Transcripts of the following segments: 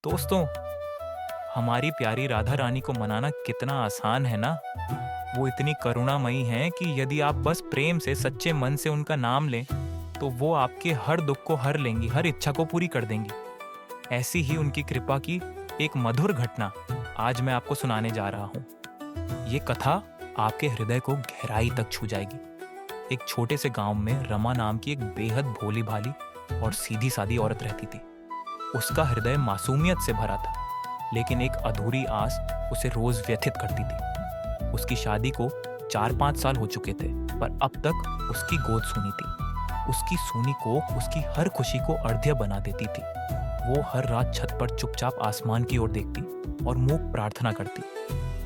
दोस्तों, हमारी प्यारी राधा रानी को मनाना कितना आसान है ना। वो इतनी करुणामयी हैं कि यदि आप बस प्रेम से सच्चे मन से उनका नाम लें तो वो आपके हर दुख को हर लेंगी, हर इच्छा को पूरी कर देंगी। ऐसी ही उनकी कृपा की एक मधुर घटना आज मैं आपको सुनाने जा रहा हूँ। ये कथा आपके हृदय को गहराई तक छू जाएगी। एक छोटे से गांव में रमा नाम की एक बेहद भोली भाली और सीधी सादी औरत रहती थी। उसका हृदय मासूमियत से भरा था, लेकिन एक अधूरी आस उसे रोज व्यथित करती थी। उसकी शादी को 4-5 साल हो चुके थे, पर अब तक उसकी गोद सूनी थी। उसकी सूनी कोख उसकी हर खुशी को अर्ध्य बना देती थी। वो हर रात छत पर चुपचाप आसमान की ओर देखती और मूक प्रार्थना करती।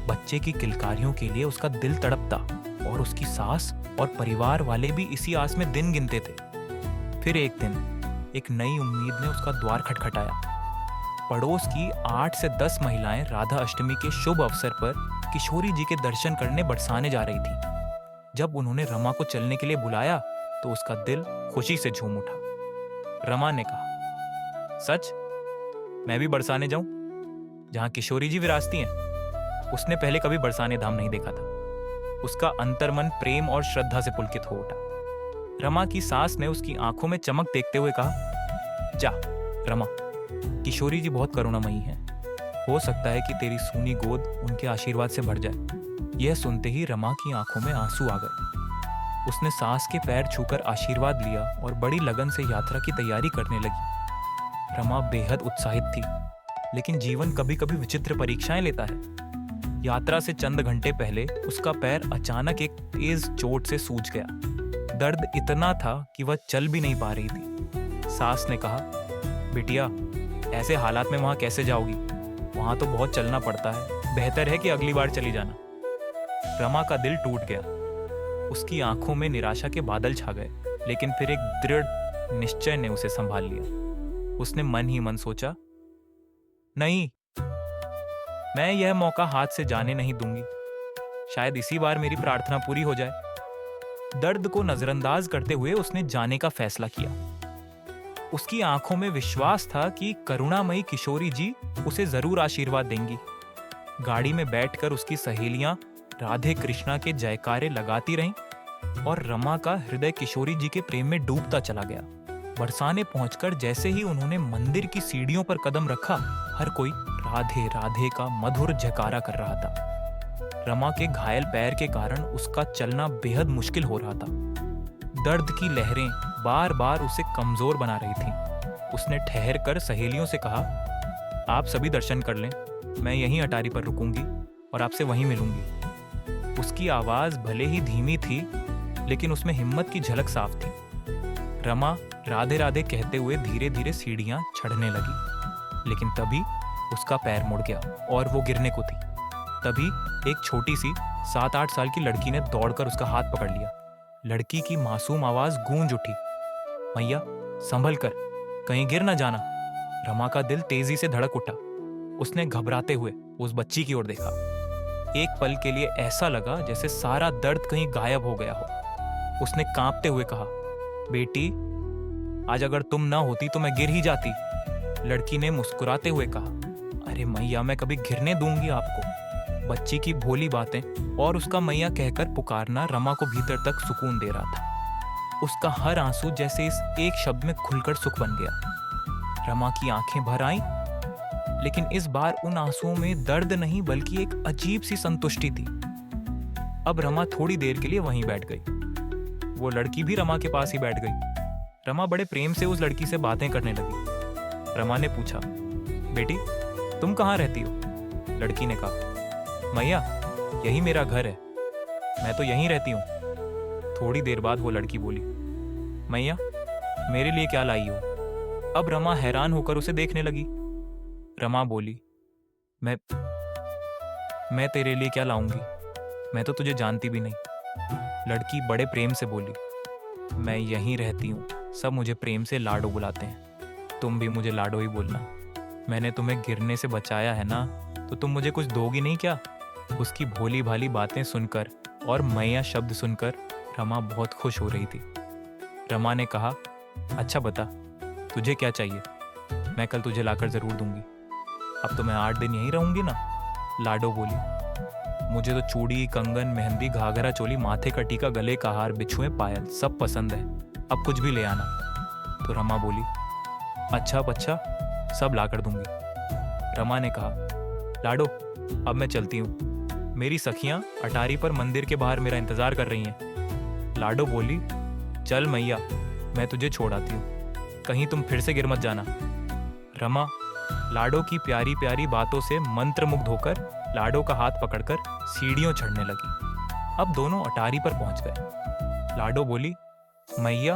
बच्चे की किलकारियों के लिए उसका दिल तड़पता और उसकी सास और परिवार वाले भी इसी आस में दिन गिनते थे। फिर एक दिन एक नई उम्मीद ने उसका द्वार खटखटाया। पड़ोस की 8 से 10 महिलाएं राधा अष्टमी के शुभ अवसर पर किशोरी जी के दर्शन करने बरसाने जा रही थी। जब उन्होंने रमा को चलने के लिए बुलाया तो उसका दिल खुशी से झूम उठा। रमा ने कहा, सच? मैं भी बरसाने जाऊं जहां किशोरी जी विराजती हैं? उसने पहले कभी बरसाने धाम नहीं देखा था। उसका अंतर्मन प्रेम और श्रद्धा से पुलकित हो उठा। रमा की सास ने उसकी आंखों में चमक देखते हुए कहा, जा रमा, किशोरी जी बहुत करुणामयी हैं। हो सकता है कि तेरी सूनी गोद उनके आशीर्वाद से भर जाए। यह सुनते ही रमा की आंखों में आंसू आ गए। उसने सास के पैर छूकर आशीर्वाद लिया और बड़ी लगन से यात्रा की तैयारी करने लगी। रमा बेहद उत्साहित थी, लेकिन जीवन कभी कभी विचित्र परीक्षाएं लेता है। यात्रा से चंद घंटे पहले उसका पैर अचानक एक तेज चोट से सूज गया। दर्द इतना था कि वह चल भी नहीं पा रही थी। सास ने कहा, बिटिया, ऐसे हालात में वहां कैसे जाओगी? वहां तो बहुत चलना पड़ता है। बेहतर है कि अगली बार चली जाना। रमा का दिल टूट गया। उसकी आंखों में निराशा के बादल छा गए, लेकिन फिर एक दृढ़ निश्चय ने उसे संभाल लिया। उसने मन ही मन सोचा, नहीं, मैं यह मौका हाथ से जाने नहीं दूंगी। शायद इसी बार मेरी प्रार्थना पूरी हो जाए। दर्द को नजरअंदाज करते हुए उसने जाने का फैसला किया। उसकी आंखों में विश्वास था कि करुणामयी किशोरी जी उसे जरूर आशीर्वाद देंगी। गाड़ी में बैठकर उसकी सहेलियां राधे कृष्णा के जयकारे लगाती रहीं और रमा का हृदय किशोरी जी के प्रेम में डूबता चला गया। बरसाने पहुंचकर जैसे ही उन्होंने मंदिर की सीढ़ियों पर कदम रखा, हर कोई राधे राधे का मधुर जयकारा कर रहा था। रमा के घायल पैर के कारण उसका चलना बेहद मुश्किल हो रहा था। दर्द की लहरें बार बार उसे कमजोर बना रही थीं। उसने ठहर कर सहेलियों से कहा, आप सभी दर्शन कर लें, मैं यहीं अटारी पर रुकूंगी और आपसे वहीं मिलूंगी। उसकी आवाज भले ही धीमी थी, लेकिन उसमें हिम्मत की झलक साफ थी। रमा राधे राधे कहते हुए धीरे धीरे सीढ़ियां चढ़ने लगी, लेकिन तभी उसका पैर मुड़ गया और वो गिरने को थी। तभी एक छोटी सी 7-8 साल की लड़की ने दौड़कर उसका हाथ पकड़ लिया। लड़की की मासूम आवाज गूंज उठी, मैया, संभल कर, कहीं गिर न जाना। रमा का दिल तेजी से धड़क उठा। उसने घबराते हुए उस बच्ची की ओर देखा। एक पल के लिए ऐसा लगा जैसे सारा दर्द कहीं गायब हो गया हो। उसने कांपते हुए कहा, बेटी, आज अगर तुम ना होती तो मैं गिर ही जाती। लड़की ने मुस्कुराते हुए कहा, अरे मैया, मैं कभी गिरने दूंगी आपको। बच्ची की भोली बातें और उसका मैया कहकर पुकारना रमा को भीतर तक सुकून दे रहा था। उसका हर आंसू जैसे इस एक शब्द में खुलकर सुख बन गया। रमा की आंखें भर आईं, लेकिन इस बार उन आंसुओं में दर्द नहीं बल्कि एक अजीब सी संतुष्टि थी। अब रमा थोड़ी देर के लिए वहीं बैठ गई। वो लड़की भी रमा के पास ही बैठ गई। रमा बड़े प्रेम से उस लड़की से बातें करने लगी। रमा ने पूछा, बेटी, तुम कहाँ रहती हो? लड़की ने कहा, मैया, यही मेरा घर है, मैं तो यहीं रहती हूँ। थोड़ी देर बाद वो लड़की बोली, मैया, मेरे लिए क्या लाई हो? अब रमा हैरान होकर उसे देखने लगी। रमा बोली, मैं तेरे लिए क्या लाऊंगी? मैं तो तुझे जानती भी नहीं। लड़की बड़े प्रेम से बोली, मैं यहीं रहती हूँ, सब मुझे प्रेम से लाडो बुलाते हैं। तुम भी मुझे लाडो ही बोलना। मैंने तुम्हें गिरने से बचाया है ना, तो तुम मुझे कुछ दोगी नहीं क्या? उसकी भोली भाली बातें सुनकर और मैया शब्द सुनकर रमा बहुत खुश हो रही थी। रमा ने कहा, अच्छा बता, तुझे क्या चाहिए? मैं कल तुझे लाकर जरूर दूंगी। अब तो मैं 8 दिन यहीं रहूंगी ना। लाडो बोली, मुझे तो चूड़ी, कंगन, मेहंदी, घाघरा चोली, माथे का टीका, गले का हार, बिछुए, पायल सब पसंद है, अब कुछ भी ले आना। तो रमा बोली, अच्छा बच्चा, सब ला कर दूंगी। रमा ने कहा, लाडो अब मैं चलती हूँ, मेरी सखियाँ अटारी पर मंदिर के बाहर मेरा इंतजार कर रही हैं। लाडो बोली, चल मैया, मैं तुझे छोड़ आती हूँ, कहीं तुम फिर से गिर मत जाना। रमा लाडो की प्यारी प्यारी बातों से मंत्रमुग्ध होकर लाडो का हाथ पकड़कर सीढ़ियों चढ़ने लगी। अब दोनों अटारी पर पहुंच गए। लाडो बोली, मैया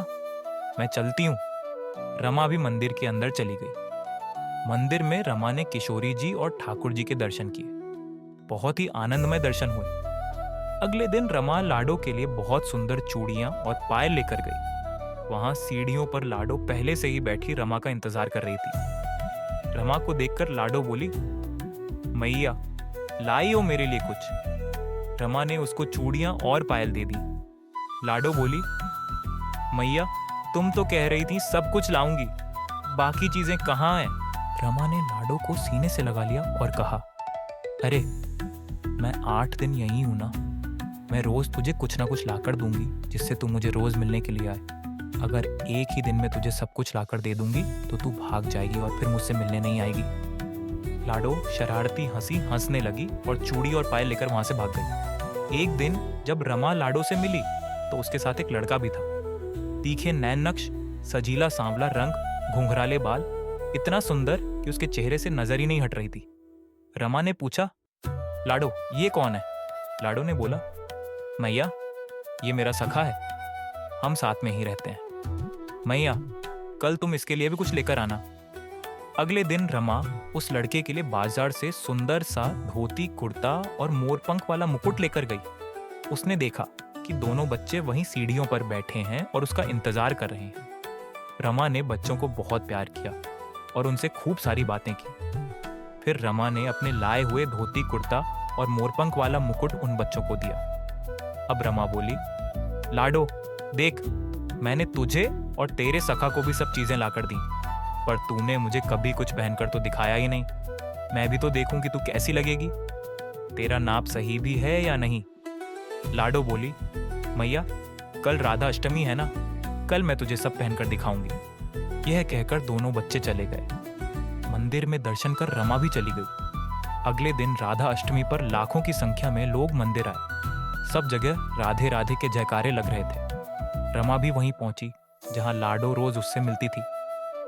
मैं चलती हूँ। रमा भी मंदिर के अंदर चली गई। मंदिर में रमा ने किशोरी जी और ठाकुर जी के दर्शन किए। बहुत ही आनंदमय दर्शन हुए। अगले दिन रमा लाडो के लिए बहुत सुंदर चूड़ियां और पायल लेकर गई। वहां सीढ़ियों पर लाडो पहले से ही बैठी रमा का इंतजार कर रही थी। रमा को देखकर लाडो बोली, मैया लाई हो मेरे लिए कुछ। रमा ने उसको चूड़ियां और पायल दे दी। लाडो बोली, मैया तुम तो कह रही थी सब कुछ लाऊंगी, बाकी चीजें कहाँ हैं? रमा ने लाडो को सीने से लगा लिया और कहा, अरे मैं 8 दिन यहीं हूं ना, मैं रोज तुझे कुछ ना कुछ लाकर दूंगी जिससे तू मुझे रोज मिलने के लिए आए। अगर एक ही दिन में तुझे सब कुछ लाकर दे दूंगी तो तू भाग जाएगी और फिर मुझसे मिलने नहीं आएगी। लाडो शरारती हंसी हंसने लगी और चूड़ी और पायल लेकर वहां से भाग गई। एक दिन जब रमा लाडो से मिली तो उसके साथ एक लड़का भी था। तीखे नैन नक्श, सजीला सांवला रंग, घुंघराले बाल, इतना सुंदर कि उसके चेहरे से नजर ही नहीं हट रही थी। रमा ने पूछा, लाडो ये कौन है? लाडो ने बोला, मैया ये मेरा सखा है, हम साथ में ही रहते हैं। मैया कल तुम इसके लिए भी कुछ लेकर आना। अगले दिन रमा उस लड़के के लिए बाजार से सुंदर सा धोती, कुर्ता और मोरपंख वाला मुकुट लेकर गई। उसने देखा कि दोनों बच्चे वहीं सीढ़ियों पर बैठे हैं और उसका इंतजार कर रहे हैं। रमा ने बच्चों को बहुत प्यार किया और उनसे खूब सारी बातें की। फिर रमा ने अपने लाए हुए धोती, कुर्ता और मोरपंख वाला मुकुट उन बच्चों को दिया। अब रमा बोली, लाडो देख, मैंने तुझे और तेरे सखा को भी सब चीजें लाकर दी, पर तूने मुझे कभी कुछ पहनकर तो दिखाया ही नहीं। मैं भी तो देखूं कि तू कैसी लगेगी, तेरा नाप सही भी है या नहीं। लाडो बोली, मैया कल राधा अष्टमी है ना, कल मैं तुझे सब पहनकर दिखाऊंगी। यह कहकर दोनों बच्चे चले गए। मंदिर में दर्शन कर रमा भी चली गई। अगले दिन राधा अष्टमी पर लाखों की संख्या में लोग मंदिर आए। सब जगह राधे राधे के जयकारे लग रहे थे। रमा भी वहीं पहुंची जहां लाडो रोज उससे मिलती थी,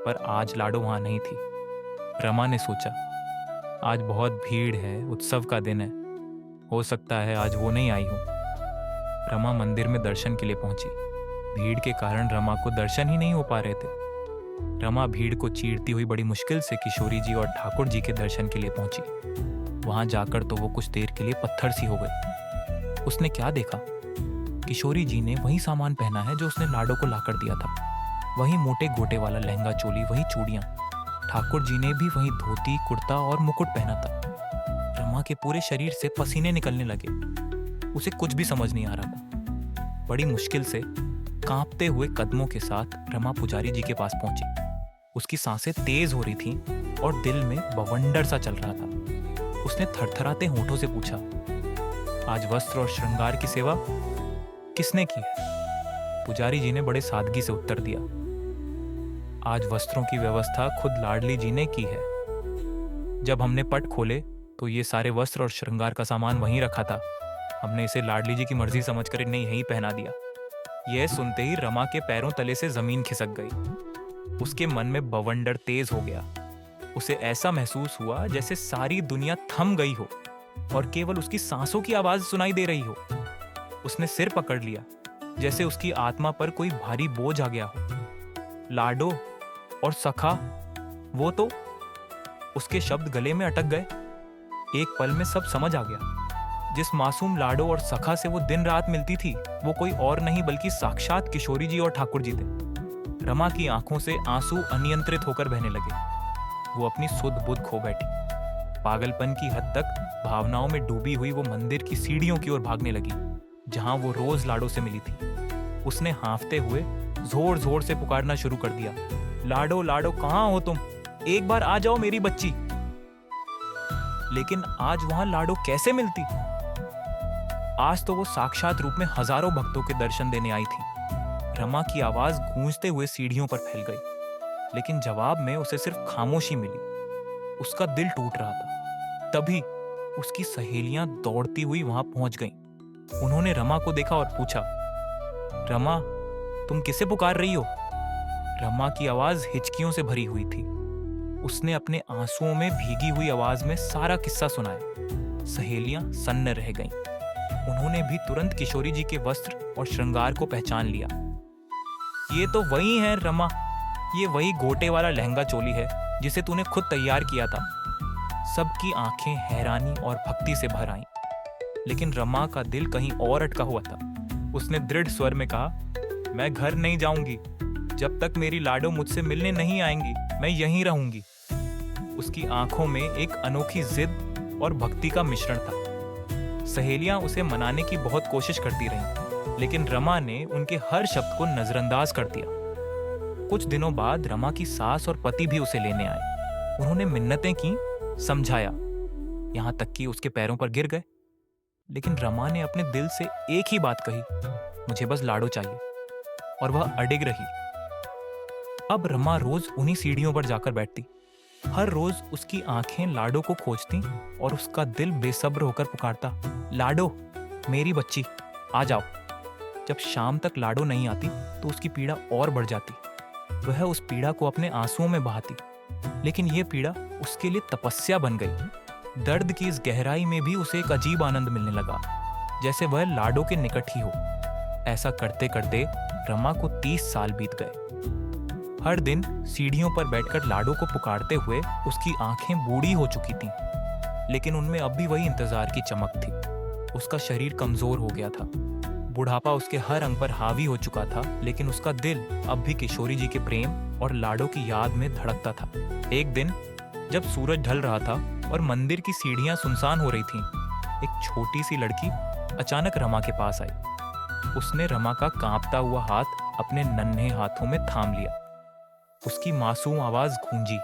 पर आज लाडो वहां नहीं थी। रमा ने सोचा, आज बहुत भीड़ है, उत्सव का दिन है, हो सकता है आज वो नहीं आई हो। रमा मंदिर में दर्शन के लिए पहुंची। भीड़ के कारण रमा को दर्शन ही नहीं हो पा रहे थे। रमा भीड़ को चीरती हुई बड़ी मुश्किल से किशोरी जी और ठाकुर जी के दर्शन के लिए पहुंची। वहां जाकर तो वो कुछ देर के लिए पत्थर सी हो गई। उसने क्या देखा? किशोरी जी ने वही सामान पहना है जो उसने लाडो को लाकर दिया था। वही मोटे गोटे वाला लहंगा चोली, वही चूड़ियां। ठाकुर जी ने भी वही धोती, कुर्ता और मुकुट पहना था। रमा के पूरे शरीर से पसीने निकलने लगे। उसे कुछ भी समझ नहीं आ रहा था। बड़ी मुश्किल से कांपते हुए कदमों के साथ रमा पुजारी जी के पास पहुंची। उसकी सांसें तेज हो रही थीं और दिल में बवंडर सा चल रहा था। उसने थरथराते होंठों से पूछा, आज वस्त्र और श्रृंगार की सेवा किसने की है? पुजारी जी ने बड़े सादगी से उत्तर दिया, आज वस्त्रों की व्यवस्था खुद लाडली जी ने की है। जब हमने पट खोले तो ये सारे वस्त्र और श्रृंगार का सामान वहीं रखा था। हमने इसे लाडली जी की मर्जी समझकर इन्हें यहीं पहना दिया। यह सुनते ही रमा के पैरों तले से जमीन खिसक गई। उसके मन में बवंडर तेज हो गया। उसे ऐसा महसूस हुआ जैसे सारी दुनिया थम गई हो और केवल उसकी सांसों की आवाज सुनाई दे रही हो। उसने सिर पकड़ लिया, जैसे उसकी आत्मा पर कोई भारी बोझ आ गया हो। लाडो और सखा, वो तो। उसके शब्द गले में अटक गए। एक पल में सब समझ आ गया। जिस मासूम लाडो और सखा से वो दिन रात मिलती थी, वो कोई और नहीं बल्कि साक्षात किशोरी जी और ठाकुर जी थे। रमा की आंखों से आंसू अनियंत्रित होकर बहने लगे। वो अपनी सुध बुध खो बैठी। पागलपन की हद तक भावनाओं में डूबी हुई वो मंदिर की सीढ़ियों की ओर भागने लगी, जहां वो रोज लाडो से मिली थी। उसने हांफते हुए जोर जोर से पुकारना शुरू कर दिया, लाडो लाडो कहाँ हो तुम? एक बार आ जाओ मेरी बच्ची। लेकिन आज वहां लाडो कैसे मिलती? आज तो वो साक्षात रूप में हजारों भक्तों के दर्शन देने आई थी। रमा की आवाज गूंजते हुए सीढ़ियों पर फैल गई, लेकिन जवाब में उसे सिर्फ खामोशी मिली। उसका दिल टूट रहा था। तभी उसकी सहेलियां दौड़ती हुई वहां पहुंच गईं। उन्होंने रमा को देखा और पूछा, रमा, तुम किसे पुकार रही हो? रमा की आवाज हिचकियों से भरी हुई थी। उसने अपने आंसुओं में भीगी हुई आवाज में सारा किस्सा सुनाया। सहेलियां सन्न रह गईं। उन्होंने भी तुरंत किशोरी जी के वस्त्र और श्रृंगार को पहचान लिया। ये तो वही है रमा, ये वही गोटे वाला लहंगा चोली है जिसे तूने खुद तैयार किया था। सबकी आंखें हैरानी और भक्ति से भर आईं, लेकिन रमा का दिल कहीं और अटका हुआ था। उसने दृढ़ स्वर में कहा, मैं घर नहीं जाऊंगी। जब तक मेरी लाडो मुझसे मिलने नहीं आएंगी, मैं यहीं रहूंगी। उसकी आंखों में एक अनोखी जिद और भक्ति का मिश्रण था। सहेलियां उसे मनाने की बहुत कोशिश करती रहीं, लेकिन रमा ने उनके हर शब्द को नजरअंदाज कर दिया। कुछ दिनों बाद रमा की सास और पति भी उसे लेने आए। उन्होंने मिन्नतें की, समझाया, यहां तक कि उसके पैरों पर गिर गए। लेकिन रमा ने अपने दिल से एक ही बात कही, मुझे बस लाडो चाहिए, और वह अडिग रही। अब रमा रोज उन्हीं सीढ़ियों पर जाकर बैठती। हर रोज उसकी आंखें लाडो को खोजती और उसका दिल बेसब्र होकर पुकारता, लाडो, मेरी बच्ची, आ जाओ। जब शाम तक लाडो नहीं आती तो उसकी पीड़ा और बढ़ जाती। वह उस पीड़ा को अपने आंसुओं में बहाती, लेकिन यह पीड़ा उसके लिए तपस्या बन गई। दर्द की इस गहराई में भी उसे एक अजीब आनंद मिलने लगा, जैसे वह लाडो के निकट ही हो। ऐसा करते करते रमा को 30 साल बीत गए। हर दिन सीढ़ियों पर बैठकर लाडो को पुकारते हुए उसकी आंखें बूढ़ी हो चुकी थीं, लेकिन उनमें अब भी वही इंतजार की चमक थी। उसका शरीर कमजोर हो गया था। बुढ़ापा उसके हर अंग पर हावी हो चुका था, लेकिन उसका दिल अब भी किशोरी जी के प्रेम और लाडो की याद में धड़कता था। एक दिन जब सूरज ढल रहा था और मंदिर की सीढ़ियां सुनसान हो रही थीं, एक छोटी सी लड़की अचानक रमा के पास आई। उसने रमा का कांपता हुआ हाथ अपने नन्हे हाथों में थाम लिया। उसकी मासूम आवाज गूंजी,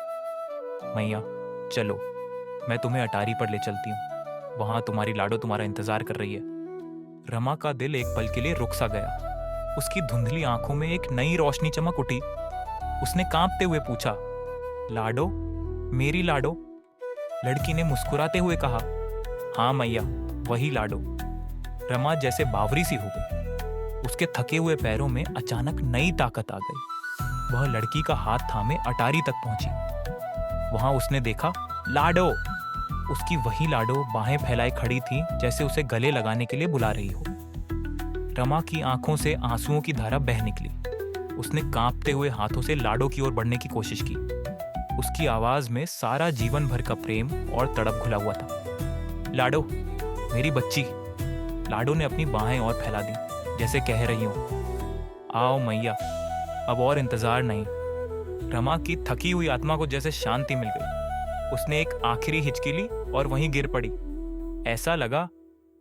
मैया, चलो, मैं तुम्हें अटारी पर ले चलती हूँ। वहां तुम्हारी लाडो तुम्हारा इंतजार कर रही है। रमा का दिल एक पल के लिए रुक सा गया। उसकी धुंधली आंखों में एक नई रोशनी चमक उठी। उसने कांपते हुए पूछा, लाडो, मेरी लाडो? लड़की ने मुस्कुराते हुए कहा, हाँ मैया, वही लाडो। रमा जैसे बावरी सी हो गई। उसके थके हुए पैरों में अचानक नई ताकत आ गई। वह लड़की का हाथ थामे अटारी तक पहुंची। वहां उसने देखा, लाडो। उसकी वही लाडो बाहें फैलाए खड़ी थी, जैसे उसे गले लगाने के लिए बुला रही हो। रमा की आंखों से आंसुओं की धारा बह निकली। उसने कांपते हुए हाथों से लाडो की ओर बढ़ने की कोशिश की। उसकी आवाज में सारा जीवन भर का प्रेम और तड़प घुला हुआ था। लाडो, मेरी बच्ची। लाडो ने अपनी बाहें और फैला दी, जैसे कह रही हो, आओ मैया, अब और इंतजार नहीं। रमा की थकी हुई आत्मा को जैसे शांति मिल गई। उसने एक आखिरी हिचकी ली और वहीं गिर पड़ी। ऐसा लगा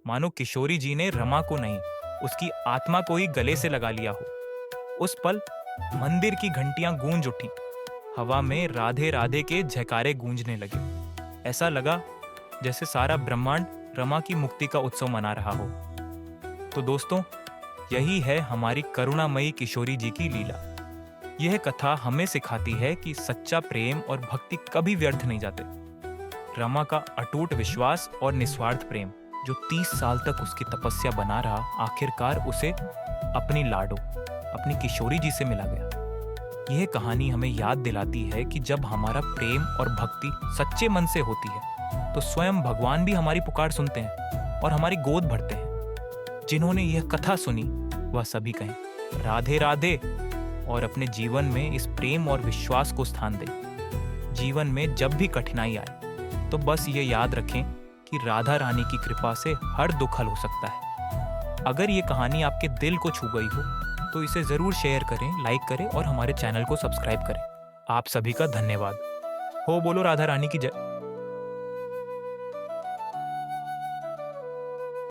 मानो किशोरी जी ने रमा को नहीं, उसकी आत्मा को ही गले से लगा लिया हो। उस पल मंदिर की घंटियां गूंज उठी। हवा में राधे राधे के झकारे गूंजने लगे। ऐसा लगा जैसे सारा ब्रह्मांड रमा की मुक्ति का उत्सव मना रहा हो। तो दोस्तों, यही है हमारी करुणामयी किशोरी जी की लीला। यह कथा हमें सिखाती है कि सच्चा प्रेम और भक्ति कभी व्यर्थ नहीं जाते। रमा का अटूट विश्वास और निस्वार्थ प्रेम, जो 30 साल तक उसकी तपस्या बना रहा, आखिरकार उसे अपनी लाडो, अपनी किशोरी जी से मिला गया। यह कहानी हमें याद दिलाती है कि जब हमारा प्रेम और भक्ति सच्चे मन से होती है, तो स्वयं भगवान भी हमारी पुकार सुनते हैं और हमारी गोद भरते हैं। जिन्होंने यह कथा सुनी, वह सभी कहें राधे राधे, और अपने जीवन में इस प्रेम और विश्वास को स्थान दें। जीवन में जब भी कठिनाई आए, तो बस ये याद रखें कि राधा रानी की कृपा से हर दुख हल हो सकता है। अगर ये कहानी आपके दिल को छू गई हो, तो इसे जरूर शेयर करें, लाइक करें और हमारे चैनल को सब्सक्राइब करें। आप सभी का धन्यवाद। हो बोलो राधा रानी की जय।